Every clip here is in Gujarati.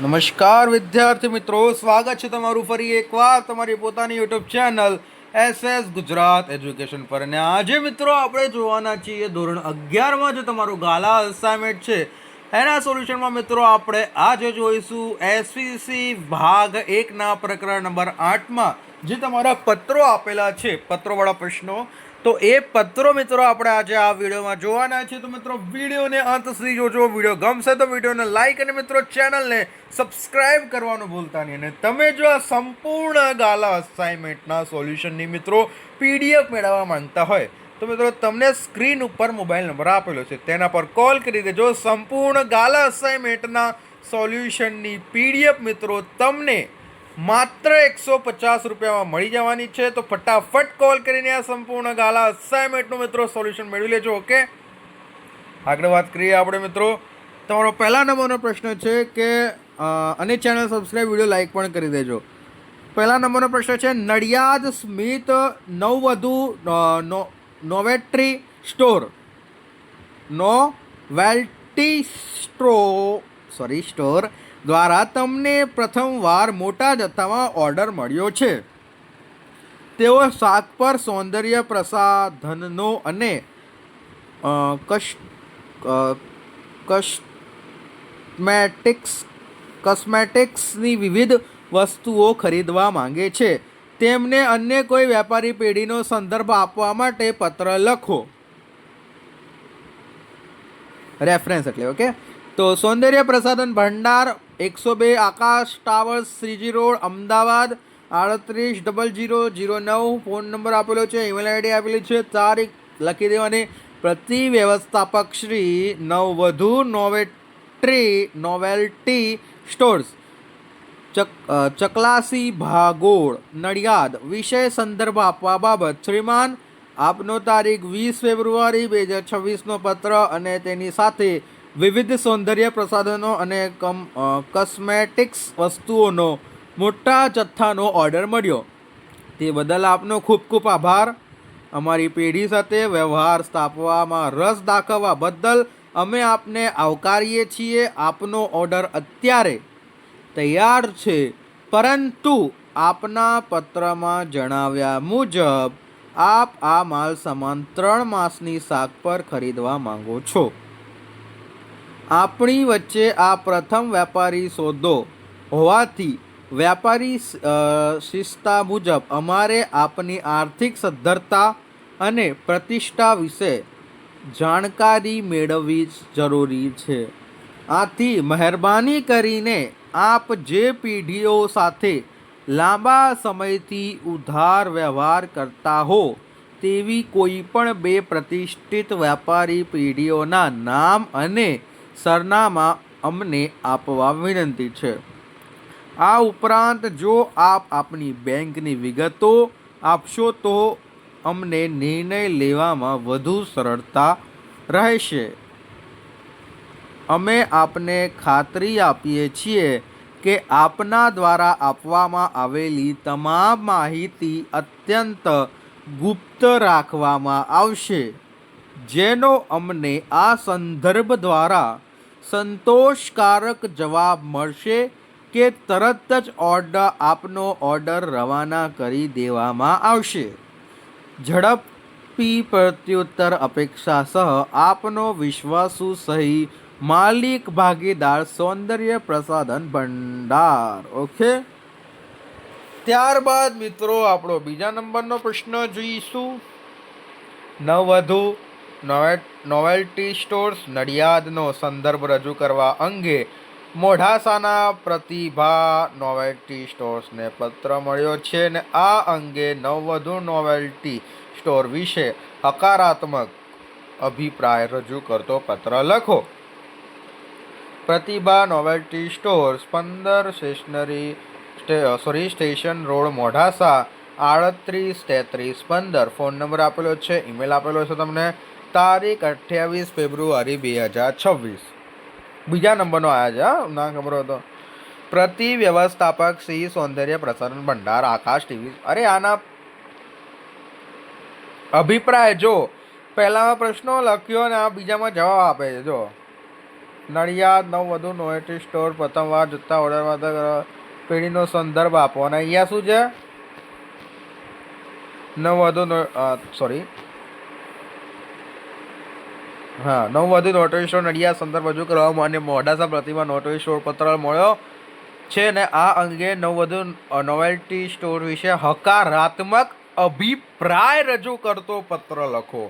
નમસ્કાર વિદ્યાર્થી મિત્રો, સ્વાગત છે તમારું ફરી એકવાર તમારી પોતાની YouTube channel SS Gujarat education પર. અને આજે મિત્રો આપણે જોવાના છીએ ધોરણ 11માં જે તમારું ગાલા અસાઇનમેન્ટ છે એના સોલ્યુશનમાં મિત્રો આપણે આજે જોઈશું SVC ભાગ 1ના પ્રકરણ નંબર 8માં જે તમારા પત્રો આપેલા છે, પત્રોવાળા પ્રશ્નો. તો એ પત્રો મિત્રો આપણે આજે આ વિડીયોમાં જોવાના છે. તો મિત્રો વિડીયોને અંત સુધી જોજો. વિડીયો ગમશે તો વિડીયોને લાઈક અને મિત્રો ચેનલને સબસ્ક્રાઇબ કરવાનું ભૂલતા નહીં. અને તમે જો આ સંપૂર્ણ ગાલા અસાઇનમેન્ટના સોલ્યુશનની મિત્રો PDF મેળવવા માંગતા હોય તો મિત્રો તમને સ્ક્રીન ઉપર મોબાઈલ નંબર આપેલો છે, તેના પર કોલ કરી દેજો. સંપૂર્ણ ગાલા અસાઇનમેન્ટના સોલ્યુશનની PDF મિત્રો તમને માત્ર 150 રૂપિયામાં મળી જવાની છે. તો ફટાફટ કોલ કરીને આ સંપૂર્ણ ગાલા અસાઇનમેન્ટનું મિત્રો સોલ્યુશન મેળવી લેજો. ઓકે, આગળ વાત કરીએ આપણે મિત્રો. તમારો પહેલા નંબરનો પ્રશ્ન છે કે અને ચેનલ સબસ્ક્રાઇબ, વિડીયો લાઈક પણ કરી દેજો. પહેલા નંબરનો પ્રશ્ન છે, નડિયાદ સ્મિત નવવધુ નોવેટ્રી સ્ટોર દ્વારા તમને પ્રથમવાર મોટા જથ્થામાં ઓર્ડર મળ્યો છે. તેઓ શાક પર સૌંદર્ય પ્રસાધનનો અને કસ્મેટિક્સની વિવિધ વસ્તુઓ ખરીદવા માંગે છે. તેમને અન્ય કોઈ વેપારી પેઢીનો સંદર્ભ આપવા માટે પત્ર લખો. રેફરન્સ એટલે ઓકે. તો સૌંદર્ય પ્રસાધન ભંડાર 102 Akash towers, Shriji road, Ahmedabad 380009. Phone number આપેલો છે, ઈમેલ આઈડી આપેલી છે, તારીખ લખી દેવાની. પ્રતિ વ્યવસ્થાપક શ્રી, નવવધુ નોવેલ્ટી સ્ટોર્સ, ચકલાસી ભાગોળ, નડિયાદ. વિષય સંદર્ભ આપવા બાબત શ્રીમાન, આપનો તારીખ 20 ફેબ્રુઆરી 2026નો પત્ર અને તેની સાથે વિવિધ સૌંદર્ય પ્રસાધનો અને કોસ્મેટિક્સ વસ્તુઓનો મોટા જથ્થાનો ઓર્ડર મળ્યો. તે બદલ આપનો ખૂબ ખૂબ આભાર. અમારી પેઢી સાથે વ્યવહાર સ્થાપવામાં રસ દાખવવા બદલ અમે આપને આવકારીએ છીએ. આપનો ઓર્ડર અત્યારે તૈયાર છે, પરંતુ આપના પત્રમાં જણાવ્યા મુજબ આપ આ માલ સમાન 3 માસની શાક પર ખરીદવા માંગો છો. આપણી વચ્ચે આ પ્રથમ વેપારી સોદો હોવાથી વ્યાપારી શિસ્તા મુજબ અમારે આપની આર્થિક સદ્ધરતા અને પ્રતિષ્ઠા વિશે જાણકારી મેળવવી જરૂરી છે. આથી મહેરબાની કરીને આપ જે પેઢીઓ સાથે લાંબા સમયથી ઉધાર વ્યવહાર કરતા હો તેવી કોઈ પણ 2 પ્રતિષ્ઠિત વેપારી પેઢીઓના નામ અને સરનામા અમને આપવા વિનંતી છે. આ ઉપરાંત જો આપ આપની બેંકની વિગતો આપશો તો અમને નિર્ણય લેવામાં વધુ સરળતા રહેશે. અમે આપને ખાતરી આપીએ છીએ કે આપના દ્વારા આપવામાં આવેલી તમામ માહિતી અત્યંત ગુપ્ત રાખવામાં આવશે, જેનો અમને આ સંદર્ભ દ્વારા સંતોષકારક જવાબ મળશે કે તરત જ આપનો ઓર્ડર રવાના કરી દેવામાં આવશે. ઝડપી પ્રત્યુત્તર અપેક્ષા સહ આપનો વિશ્વાસુ સહી, માલિક ભાગીદાર, સૌંદર્ય પ્રસાધન ભંડાર. ઓકે, ત્યારબાદ મિત્રો આપણો બીજા નંબરનો પ્રશ્ન જોઈશું. નવવધુ નોવેલ્ટી સ્ટોર્સ નડિયાદનો સંદર્ભ રજૂ કરવા અંગે મોડાસાના પ્રતિભા નોવેલ્ટી સ્ટોર્સને પત્ર મળ્યો છે અને આ અંગે નવવધુ નોવેલ્ટી સ્ટોર વિશે હકારાત્મક અભિપ્રાય રજૂ કરતો પત્ર લખો. Pratibha novelty stores 15 station road, Modasa 383315. Phone number આપેલો છે, ઈમેલ આપેલો છે તમને, તારીખ 28 ફેબ્રુઆરી 2026. બીજા નંબરનો આવ્યા છે, ના ખબર હતો. પ્રતિ વ્યવસ્થાપક શ્રી, સૌંદર્ય પ્રસાધન ભંડાર, આકાશ ટીવી. અરે આના અભિપ્રાય જો પહેલામાં પ્રશ્નો લખ્યો અને આ બીજામાં જવાબ આપે છે. જો નડિયાદ નવ વધુ નોવેલ્ટી સ્ટોર પ્રથમવાર જથ્થા ઓર્ડરમાં પેઢીનો સંદર્ભ આપો. અને અહીંયા શું છે? નવ વધુ સોરી હા, નવ વધુ નોટરી સ્ટોર નડિયાદ સંદર્ભ રજૂ કરવામાં અને મોડાસા પ્રતિમા નોટરી સ્ટોર પત્ર મળ્યો છે ને આ અંગે નવ વધુ નોવેલ્ટી સ્ટોર વિશે હકારાત્મક અભિપ્રાય રજૂ કરતો પત્ર લખો.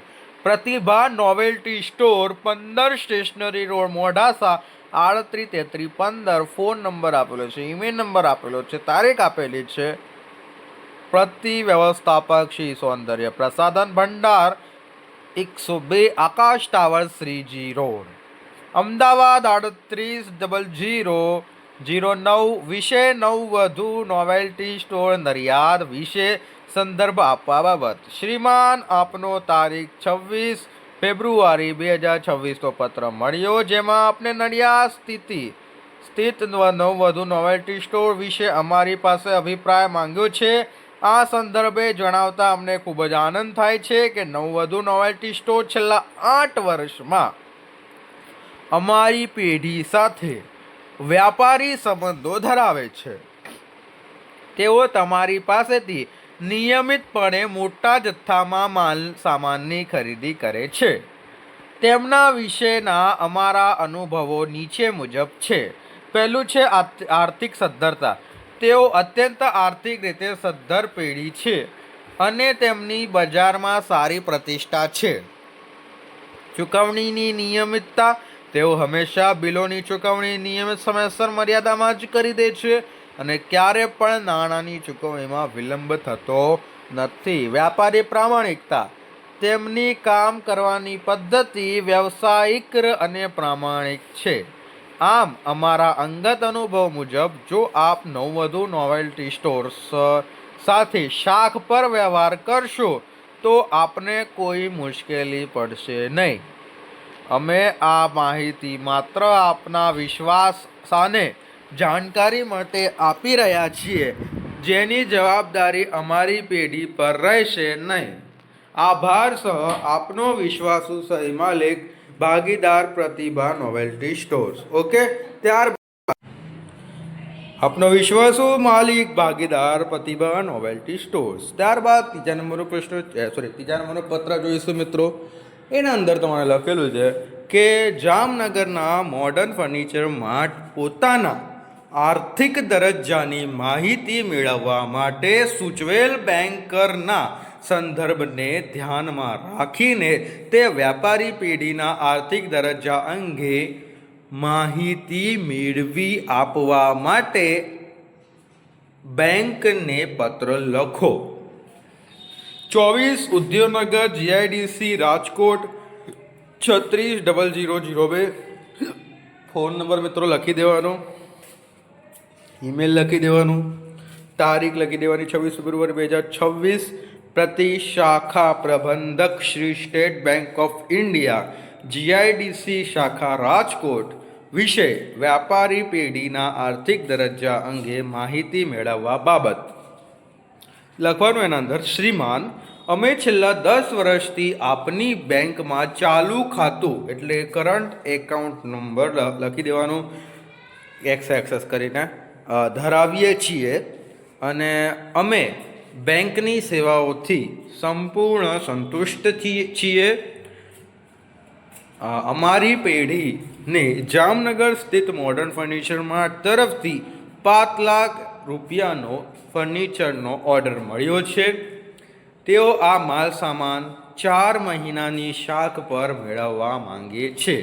Pratibha novelty store 15 stationery road Modasa 383315. Phone number આપેલો છે, ઈમેલ નંબર આપેલો છે, તારીખ આપેલી છે. પ્રતિ વ્યવસ્થાપક શ્રી સૌંદર્ય પ્રસાધન ભંડાર 102 આકાશ ટાવર શ્રીજી રોડ અમદાવાદ 380009. વિશે નવ વધુ નોવેલ્ટી સ્ટોર નડિયાદ વિશે સંદર્ભ આપવા બાબત. શ્રીમાન, આપનો તારીખ 26 ફેબ્રુઆરી 2026 પત્ર મળ્યો, જેમાં આપને નડિયાદ સ્થિત નવ વધુ નોવેલ્ટી સ્ટોર વિશે અમારી પાસે અભિપ્રાય માંગ્યો છે. આ સંદર્ભે જણાવતા અમને ખૂબ જ આનંદ થાય છે કે નવ વધુ નોવેલ્ટી સ્ટોર છેલ્લા 8 વર્ષમાં અમારી પેઢી સાથે વ્યાપારી સંબંધો ધરાવે છે. તેઓ તમારી પાસેથી નિયમિતપણે મોટા જથ્થામાં માલ સામાનની ખરીદી કરે છે. તેમના વિશેના અમારા અનુભવો નીચે મુજબ છે. પહેલું છે આર્થિક સદ્ધરતા. તેઓ અત્યંત આર્થિક રીતે સદ્ધર પેઢી છે અને તેમની બજારમાં સારી પ્રતિષ્ઠા છે. ચૂકવણીની નિયમિતતા. તેઓ હંમેશા બિલોની ચૂકવણી નિયમિત સમયસર મર્યાદામાં જ કરી દે છે અને ક્યારે પણ નાણાંની ચૂકવણીમાં વિલંબ થતો નથી. વ્યાપારી પ્રામાણિકતા. તેમની કામ કરવાની પદ્ધતિ વ્યવસાયિક અને પ્રામાણિક છે. આમ અમારા અંગત અનુભવ મુજબ જો આપ નવ વધુ નોવેલ્ટી સ્ટોર્સ સાથે શાખ પર વ્યવહાર કરશો તો આપને કોઈ મુશ્કેલી પડશે નહીં. અમે આ માહિતી માત્ર આપના વિશ્વાસ અને જાણકારી માટે આપી રહ્યા છીએ, જેની જવાબદારી અમારી પેઢી પર રહેશે નહીં. આભાર સહ આપનો વિશ્વાસુ સહી માલિક ભાગીદાર પ્રતિભા નોવેલ્ટી સ્ટોર્સ. ઓકે, ત્યારબાદ આપનો વિશ્વાસુ માલિક ભાગીદાર પ્રતિભા નોવેલ્ટી સ્ટોર્સ. ત્યારબાદ ત્રીજા નંબરનો પત્ર જોઈશું મિત્રો. એના અંદર તમારે લખેલું છે કે જામનગરના મોડર્ન ફર્નિચર માર્ટ પોતાના આર્થિક દરજ્જાની માહિતી મેળવવા માટે સૂચવેલ બેન્કરના સંદર્ભને ધ્યાનમાં રાખીને તે વ્યાપારી પેઢીના આર્થિક દરજ્જા અંગે માહિતી મેળવી આપવા માટે બેંકને પત્ર લખો. 24 Udyognagar GIDC Rajkot 360002. Phone number મિત્રો લખી દેવાનો, ઈમેલ લખી દેવાનું, તારીખ લખી દેવાની 26 ફેબ્રુઆરી 2026. પ્રતિ શાખા પ્રબંધક Shri state bank of India GIDC શાખા રાજકોટ. વિષય વ્યાપારી પેઢીના આર્થિક દરજ્જા અંગે માહિતી મેળવવા બાબત. લખવાનું એના અંદર, શ્રીમાન, અમે છેલ્લા 10 વર્ષથી આપની બેંકમાં ચાલુ ખાતું એટલે કરંટ એકાઉન્ટ નંબર લખી દેવાનું એક્સેસ કરીને ધરાવીએ છીએ અને અમે બેંકની સેવાઓથી સંપૂર્ણ સંતુષ્ટ છીએ. અમારી પેઢીને જામનગર સ્થિત મોડર્ન ફર્નિચર માર્ટ તરફથી 5 લાખ રૂપિયાનો ફર્નિચરનો ઓર્ડર મળ્યો છે. તેઓ આ માલ સામાન 4 મહિનાની શાખ પર મેળવવા માંગે છે.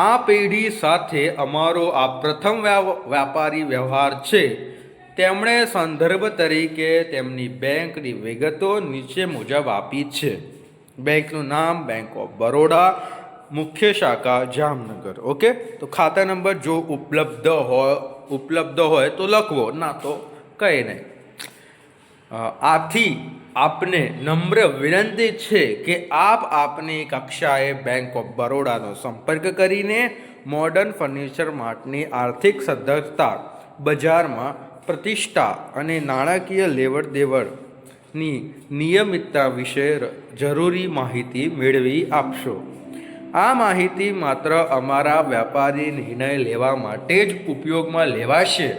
આ પેઢી સાથે અમારો આ પ્રથમ વ્યાપારી વ્યવહાર છે. તેમણે સંદર્ભ તરીકે તેમની બેંકની વિગતો નીચે મુજબ આપી છે. બેંકનું નામ બેંક ઓફ બરોડા, મુખ્ય શાખા જામનગર. ઓકે, તો ખાતા નંબર જો ઉપલબ્ધ હોય તો લખવો, ના તો કંઈ નહીં. આથી આપને નમ્ર વિનંતી છે કે આપ આપની કક્ષાએ બેંક ઓફ બરોડાનો સંપર્ક કરીને મોડર્ન ફર્નિચર માર્ટની આર્થિક સદ્ધરતા, બજારમાં પ્રતિષ્ઠા અને નાણાકીય લેવડ દેવડની નિયમિતતા વિશે જરૂરી માહિતી મેળવી આપશો. આ માહિતી માત્ર અમારા વ્યાપારી નિર્ણય લેવા માટે જ ઉપયોગમાં લેવાશે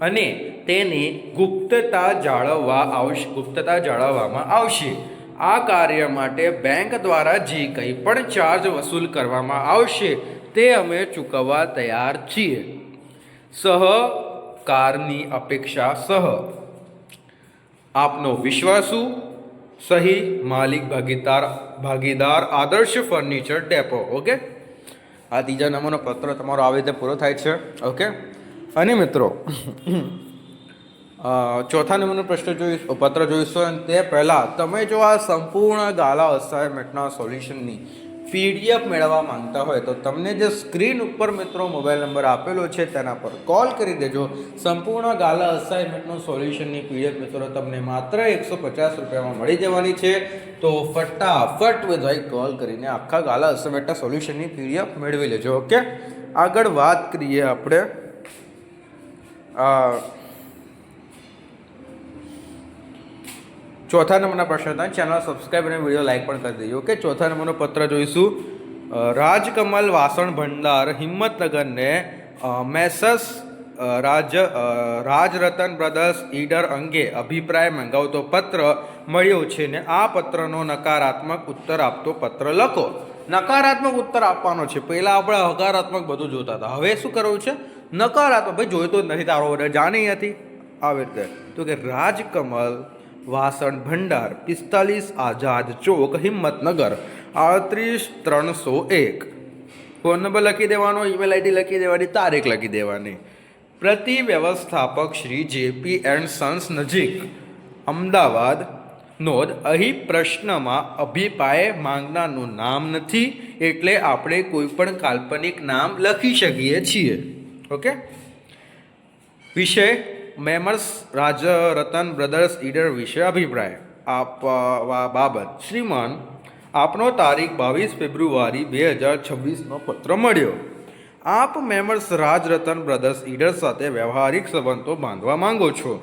અને તેની ગુપ્તતા જાળવવામાં આવશે. આ કાર્ય માટે બેંક દ્વારા જે કંઈ પણ ચાર્જ વસૂલ કરવામાં આવશે તે અમે ચૂકવવા તૈયાર છીએ. સહકારની અપેક્ષા આપનો વિશ્વાસુ સહી માલિક ભાગીદાર આદર્શ ફર્નિચર ડેપો. ઓકે, આ ત્રીજા નંબરનો પત્ર તમારો આવી રીતે પૂરો થાય છે. ઓકે, અને મિત્રો ચોથા નંબરનો પત્ર જોઈશું અને તે પહેલાં તમે જો આ સંપૂર્ણ ગાલા અસાઇનમેન્ટના સોલ્યુશનની PDF મેળવવા માંગતા હોય તો તમને જે સ્ક્રીન ઉપર મિત્રો મોબાઈલ નંબર આપેલો છે તેના પર કોલ કરી દેજો. સંપૂર્ણ ગાલા અસાઇનમેન્ટનું સોલ્યુશનની PDF મિત્રો તમને માત્ર 150 રૂપિયામાં મળી જવાની છે. તો ફટાફટ બધાય કોલ કરીને આખા ગાલા અસાઇનમેન્ટના સોલ્યુશનની PDF મેળવી લેજો. ઓકે, આગળ વાત કરીએ આપણે ચોથા નંબરના પ્રશ્ન હતા. ચેનલ સબસ્ક્રાઈબ અને વિડીયો લાઈક પણ કરી દેજો. ઓકે, ચોથા નંબરનો પત્ર જોઈશું. રાજકમલ વાસણ ભંડાર હિંમતનગરને મેસર્સ રાજરતન બ્રધર્સ ઈડર અંગે અભિપ્રાય મંગાવતો પત્ર મળ્યો છે ને આ પત્રનો નકારાત્મક ઉત્તર આપતો પત્ર લખો. નકારાત્મક ઉત્તર આપવાનો છે. પહેલાં આપણે હકારાત્મક બધું જોતા હતા, હવે શું કરવું છે? નકારાત્મક. ભાઈ જોઈતો જ નથી તારો ઓર્ડર જાણી હતી આવી રીતે. તો કે રાજકમલ વાસણ ભંડાર 45 આઝાદ ચોક હિંમતનગર 38-301. ફોન નંબર લખી દેવાનો, ઈમેલ આઈડી લખી દેવાની, તારીખ લખી દેવાની. પ્રતિ વ્યવસ્થાપક શ્રી JP એન્ડ સન્સ નજીક અમદાવાદ. નોંધ: અહીં પ્રશ્નમાં અભિપ્રાય માંગનારનું નામ નથી એટલે આપણે કોઈ પણ કાલ્પનિક નામ લખી શકીએ છીએ. ઓકે, વિષય મેમર્સ રાજરતન બ્રધર્સ ઈડર વિશે અભિપ્રાય આપવા બાબત. શ્રીમાન, આપનો તારીખ 22 ફેબ્રુઆરી 2026નો પત્ર મળ્યો. આપ મેમર્સ રાજરતન બ્રધર્સ ઈડર સાથે વ્યવહારિક સંબંધો બાંધવા માંગો છો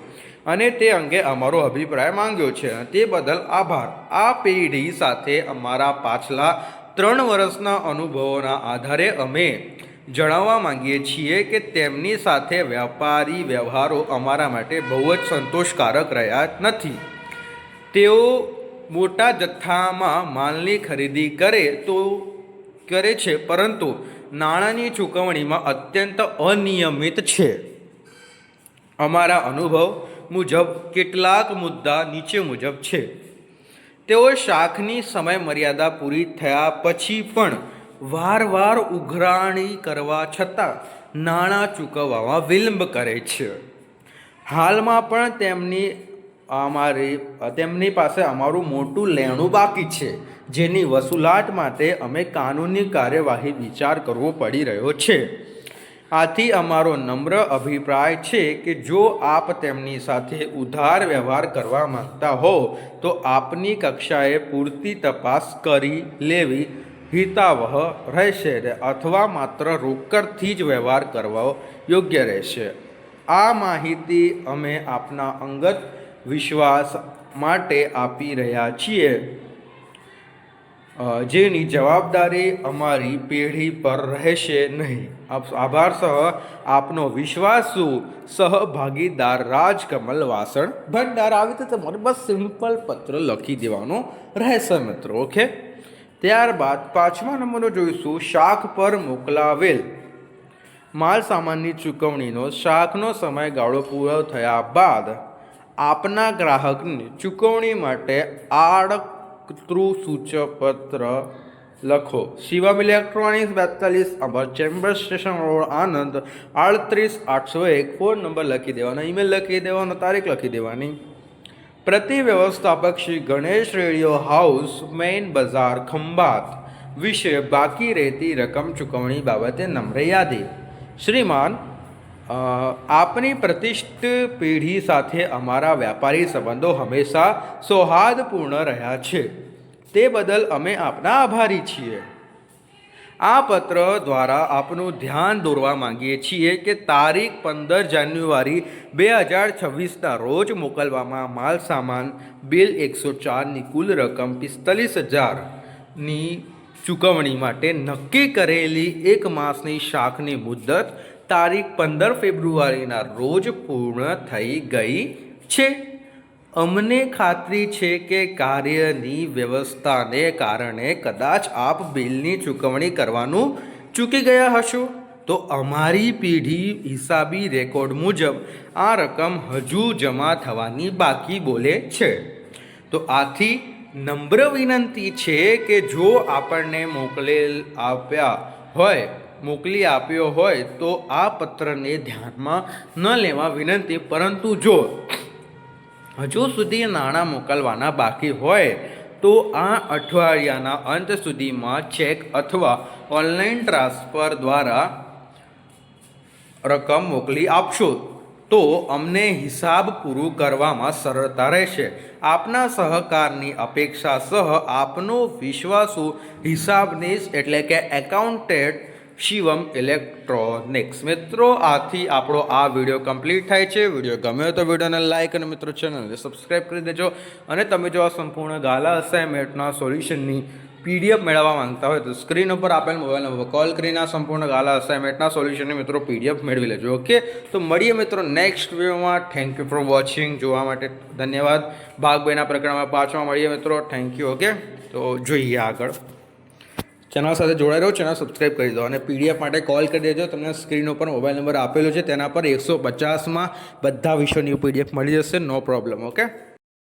અને તે અંગે અમારો અભિપ્રાય માંગ્યો છે. તે બદલ આભાર. આ પેઢી સાથે અમારા પાછલા 3 વર્ષના અનુભવોના આધારે અમે જણાવવા માંગીએ છીએ કે તેમની સાથે વ્યાપારી વ્યવહારો અમારા માટે બહુ જ સંતોષકારક રહ્યા નથી. તેઓ મોટા જથ્થામાં માલની ખરીદી કરે છે પરંતુ નાણાંની ચૂકવણીમાં અત્યંત અનિયમિત છે. અમારા અનુભવ મુજબ કેટલાક મુદ્દા નીચે મુજબ છે. તેઓ શાખની સમય મર્યાદા પૂરી થયા પછી પણ વારવાર ઉઘરાણી કરવા છતાં નાણાં ચૂકવવામાં વિલંબ કરે છે. હાલમાં પણ તેમની પાસે અમારું મોટું લેણું બાકી છે જેની વસૂલાત માટે અમે કાનૂની કાર્યવાહી વિચાર કરવો પડી રહ્યો છે. આથી અમારો નમ્ર અભિપ્રાય છે કે જો આપ તેમની સાથે ઉધાર વ્યવહાર કરવા માંગતા હો તો આપની કક્ષાએ પૂરતી તપાસ કરી લેવી હિતાવહ રહેશે અથવા માત્ર રોકડથી જ વ્યવહાર કરવો યોગ્ય રહેશે. આ માહિતી અમે આપના અંગત વિશ્વાસ માટે આપી રહ્યા છીએ જેની જવાબદારી અમારી પેઢી પર રહેશે નહીં. આભાર સહ આપનો વિશ્વાસુ સહભાગીદાર રાજકમલ વાસણ ભંડાર. આવી રીતે તમારે બસ સિમ્પલ પત્ર લખી દેવાનો રહેશે મિત્રો. ઓકે, ત્યારબાદ 5મા નંબરનો જોઈશું. શાખ પર મોકલાવેલ માલ સામાનની ચૂકવણીનો શાખનો સમયગાળો પૂરો થયા બાદ આપના ગ્રાહકની ચૂકવણી માટે સૂચપત્ર લખો. શિવમ ઇલેક્ટ્રોનિક્સ 42 અમર ચેમ્બર સ્ટેશન રોડ આનંદ 38-801. ફોન નંબર લખી દેવાનો, ઈમેલ લખી દેવાનો, તારીખ લખી દેવાની. પ્રતિ વ્યવસ્થાપક Shri Ganesh radio house main બજાર ખંભાત વિશે બાકી રહેતી રકમ ચૂકવણી બાબતે નમ્ર યાદી. શ્રીમાન, આપની પ્રતિષ્ઠિત પેઢી સાથે અમારા વ્યાપારી સંબંધો હંમેશા સૌહાર્દપૂર્ણ રહ્યા છે. તે બદલ અમે આપના આભારી છીએ. આ પત્ર દ્વારા આપનું ધ્યાન દોરવા માંગીએ છીએ કે તારીખ 15 જાન્યુઆરી 2026ના રોજ મોકલવામાં માલ સામાન બિલ 104ની કુલ રકમ 45,000ની ચૂકવણી માટે નક્કી કરેલી 1 માસની શાખની મુદત તારીખ 15 ફેબ્રુઆરીના રોજ પૂર્ણ થઈ ગઈ છે. અમને ખાતરી છે કે કાર્યની વ્યવસ્થાને કારણે કદાચ આપ બિલની ચૂકવણી કરવાનું ચૂકી ગયા હશો, તો અમારી પેઢી હિસાબી રેકોર્ડ મુજબ આ રકમ હજુ જમા થવાની બાકી બોલે છે. તો આથી નમ્ર વિનંતી છે કે જો આપણને મોકલી આપ્યો હોય તો આ પત્રને ધ્યાનમાં ન લેવા વિનંતી. પરંતુ જો હજુ સુધી નાણાં મોકલવાના બાકી હોય તો આ અઠવાડિયાના અંત સુધીમાં ચેક અથવા ઓનલાઈન ટ્રાન્સફર દ્વારા રકમ મોકલી આપશો તો અમને હિસાબ પૂરું કરવામાં સરળતા રહેશે. આપના સહકારની અપેક્ષા સહ આપનો વિશ્વાસુ હિસાબનીશ એટલે કે એકાઉન્ટેન્ટ શિવમ ઇલેક્ટ્રોનિક્સ. મિત્રો, આથી આપણો આ વિડીયો કમ્પ્લીટ થાય છે. વિડીયો ગમ્યો તો વિડીયોને લાઇક અને મિત્રો ચેનલને સબસ્ક્રાઈબ કરી દેજો. અને તમે જો આ સંપૂર્ણ ગાલા અસાઇનમેન્ટના સોલ્યુશનની PDF મેળવવા માંગતા હોય તો સ્ક્રીન ઉપર આપેલ મોબાઈલ નંબર કોલ કરીને આ સંપૂર્ણ ગાલા અસાઇનમેન્ટના સોલ્યુશનની મિત્રો PDF મેળવી લેજો. ઓકે, તો મળીએ મિત્રો નેક્સ્ટ વિડીયોમાં. Thank you for watching. જોવા માટે ધન્યવાદ. ભાગ 2ના પ્રકરણમાં પાછમાં મળીએ મિત્રો. Thank you. ઓકે, તો જોઈએ આગળ. ચેનલ સાથે જોડાઈ રહો, ચેનલ સબસ્ક્રાઈબ કરી દો અને PDF માટે કોલ કરી દેજો. તમને સ્ક્રીન ઉપર મોબાઈલ નંબર આપેલો છે, તેના પર 150માં બધા વિષયોની PDF મળી જશે. નો પ્રોબ્લેમ. ઓકે.